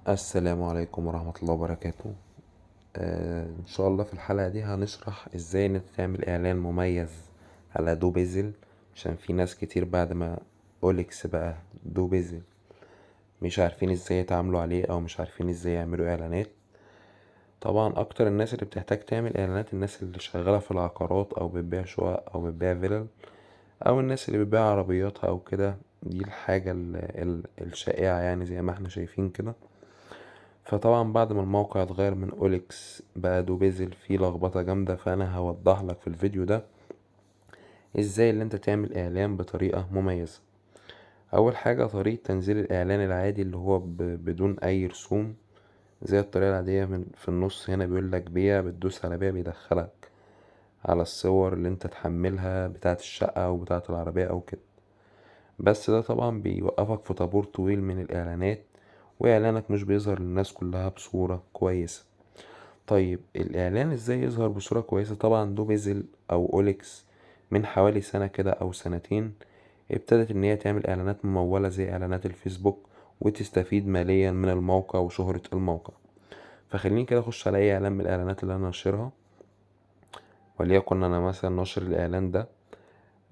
السلام عليكم ورحمة الله وبركاته. ان شاء الله في الحلقة دي هنشرح ازاي انت تعمل اعلان مميز على دو بيزل، عشان في ناس كتير بعد ما اوليكس بقى دو بيزل مش عارفين ازاي يتعاملوا عليه او مش عارفين ازاي يعملوا اعلانات. طبعا اكتر الناس اللي بتحتاج تعمل اعلانات الناس اللي شغالة في العقارات او بتبيع شقق او بتبيع فيلل او الناس اللي بتبيع عربيات او كده. دي الحاجة الشائعة، يعني زي ما احنا شايفين كده. فطبعا بعد ما الموقع اتغير من اوليكس بقى دوبيزل فيه لخبطة جامدة، فانا هوضح لك في الفيديو ده ازاي اللي انت تعمل اعلان بطريقة مميزة. اول حاجة طريقة تنزيل الاعلان العادي اللي هو بدون اي رسوم، زي الطريقة العادية. من في النص هنا بيقول لك بيع، بتدوس على بيع بيدخلك على الصور اللي انت تحملها بتاعة الشقة او بتاعة العربية او كده. بس ده طبعا بيوقفك في طابور طويل من الاعلانات، واعلانك مش بيظهر للناس كلها بصورة كويسة. طيب الإعلان ازاي يظهر بصورة كويسة؟ طبعا دوبيزل أو أوليكس من حوالي سنة كده أو سنتين ابتدت إن هي تعمل إعلانات ممولة زي إعلانات الفيسبوك، وتستفيد ماليا من الموقع وشهرة الموقع. فخليني كده أخش على أي إعلان من الإعلانات اللي أنا ناشرها، وليكن أنا مثلا ناشر الإعلان ده.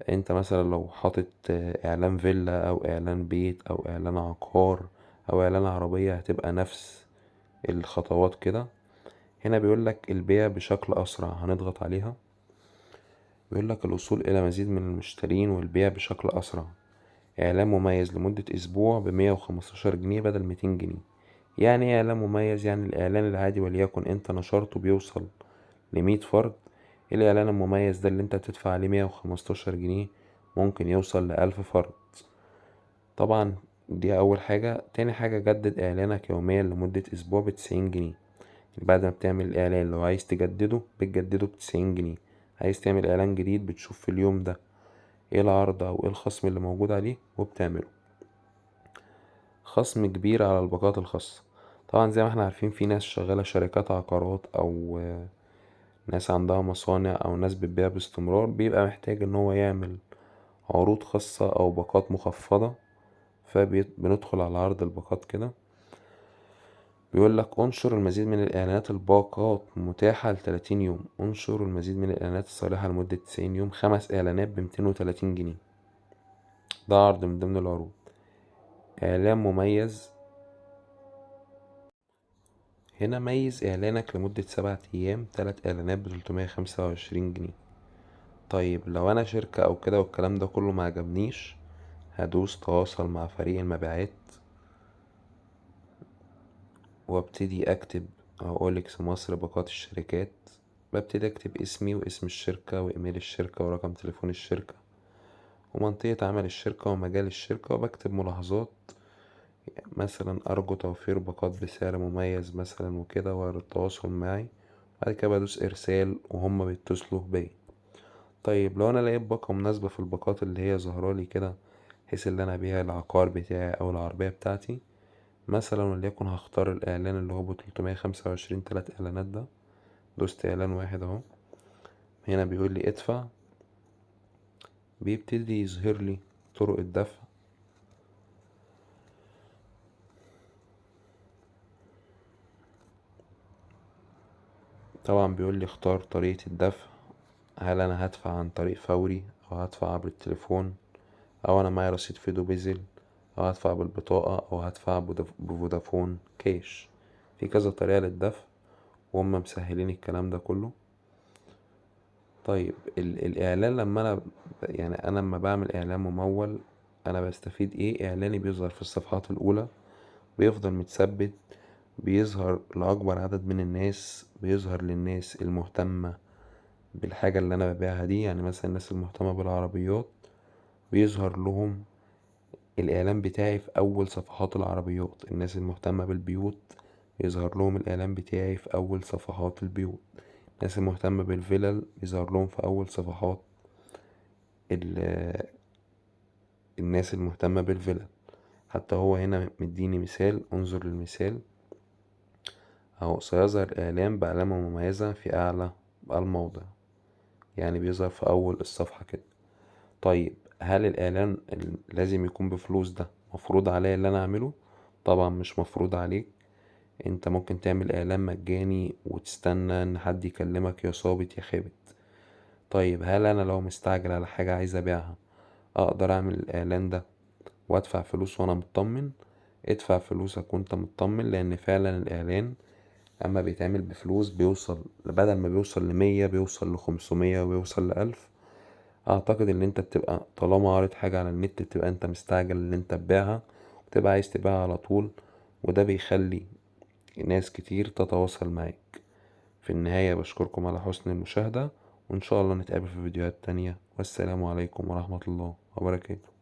أنت مثلا لو حاطط إعلان فيلا أو إعلان بيت أو إعلان عقار أو إعلان عربية، هتبقى نفس الخطوات كده. هنا بيقولك البيع بشكل أسرع، هنضغط عليها. بيقولك الوصول إلى مزيد من المشترين والبيع بشكل أسرع. إعلان مميز لمدة أسبوع ب115 جنيه بدل 200 جنيه. يعني إيه إعلان مميز؟ يعني الإعلان العادي وليكن أنت نشرته بيوصل ل100 فرد. الإعلان المميز ده اللي أنت بتدفع عليه 115 جنيه ممكن يوصل ل1000 فرد. طبعا دي أول حاجة. تاني حاجة، جدد إعلانك يوميا لمدة أسبوع ب90 جنيه. بعد ما بتعمل الإعلان لو عايز تجدده بتجدده ب90 جنيه. عايز تعمل إعلان جديد بتشوف في اليوم ده ايه العرض او ايه الخصم اللي موجود عليه وبتعمله. خصم كبير على الباقات الخاصة. طبعا زي ما احنا عارفين في ناس شغالة شركات عقارات او ناس عندها مصانع او ناس بتبيع باستمرار، بيبقى محتاج ان هو يعمل عروض خاصة او باقات مخفضة. فبندخل على عرض الباقات كده. بيقول لك انشر المزيد من الإعلانات، الباقات متاحة ل30 يوم. انشر المزيد من الإعلانات الصالحة لمدة 90 يوم، 5 إعلانات ب230 جنيه. ده عرض من ضمن العروض. إعلان مميز. هنا ميز إعلانك لمدة 7 أيام، 3 إعلانات ب325 جنيه. طيب لو أنا شركة أو كده والكلام ده كله معجبنيش، هدوس تواصل مع فريق المبيعات وابتدي أكتب أوليكس مصر باقات الشركات. ببتدي أكتب اسمي واسم الشركة وإيميل الشركة ورقم تليفون الشركة ومنطقة عمل الشركة ومجال الشركة، وبكتب ملاحظات مثلا أرجو توفير باقات بسعر مميز مثلا وكده، والتواصل معي. بعد كده بدوس إرسال وهم بيتصلوا بيا. طيب لو أنا لقيت باقة مناسبة في الباقات اللي هي ظهرالي كده، بحيث اللي أنا أبيع العقار بتاعي أو العربية بتاعتي مثلا، وليكن هختار الإعلان اللي هو ب325 3 إعلانات ده. دوست إعلان واحد أهو. هنا بيقول لي ادفع. بيبتدي يظهر لي طرق الدفع. طبعا بيقول لي اختار طريقة الدفع. هل انا هدفع عن طريق فوري او هدفع عبر التليفون او انا معايا رصيد فيدو بيزل او هدفع بالبطاقة او هدفع بفودافون كاش. في كذا طريقة للدفع وهم مسهلين الكلام ده كله. طيب الاعلان لما انا يعني انا لما بعمل اعلان ممول انا بستفيد ايه؟ اعلاني بيظهر في الصفحات الاولى، بيفضل متثبت، بيظهر لأكبر عدد من الناس، بيظهر للناس المهتمة بالحاجة اللي أنا ببيعها دي. يعني مثلا الناس المهتمة بالعربيات بيظهر لهم الإعلان بتاعي في أول صفحات العربيات. الناس المهتمة بالبيوت بيظهر لهم الإعلان بتاعي في أول صفحات البيوت. الناس المهتمة بالفلل بيظهر لهم في أول صفحات ال- الناس المهتمة بالفلل. حتى هو هنا مديني مثال، انظر للمثال أهو. سيظهر إعلان بعلامة مميزة في أعلى الموضع، يعني بيظهر في أول الصفحة كده. طيب هل الإعلان لازم يكون بفلوس؟ ده مفروض عليا اللي أنا أعمله؟ طبعا مش مفروض عليك. انت ممكن تعمل اعلان مجاني وتستنى ان حد يكلمك يا صابت يا خابت. طيب هل انا لو مستعجل على حاجة عايز ابيعها اقدر اعمل الاعلان ده وادفع فلوس وانا مطمن؟ ادفع فلوسك وانت مطمن، لان فعلا الاعلان اما بيتعمل بفلوس بيوصل بدل ما بيوصل ل100 بيوصل ل500 وبيوصل ل1000. اعتقد ان انت بتبقى طالما قريت حاجة على النت بتبقى انت مستعجل ان انت تبيعها وتبقى عايز تبيعها على طول، وده بيخلي ناس كتير تتواصل معاك. في النهاية بشكركم على حسن المشاهدة، وإن شاء الله نتقابل في فيديوهات تانية، والسلام عليكم ورحمة الله وبركاته.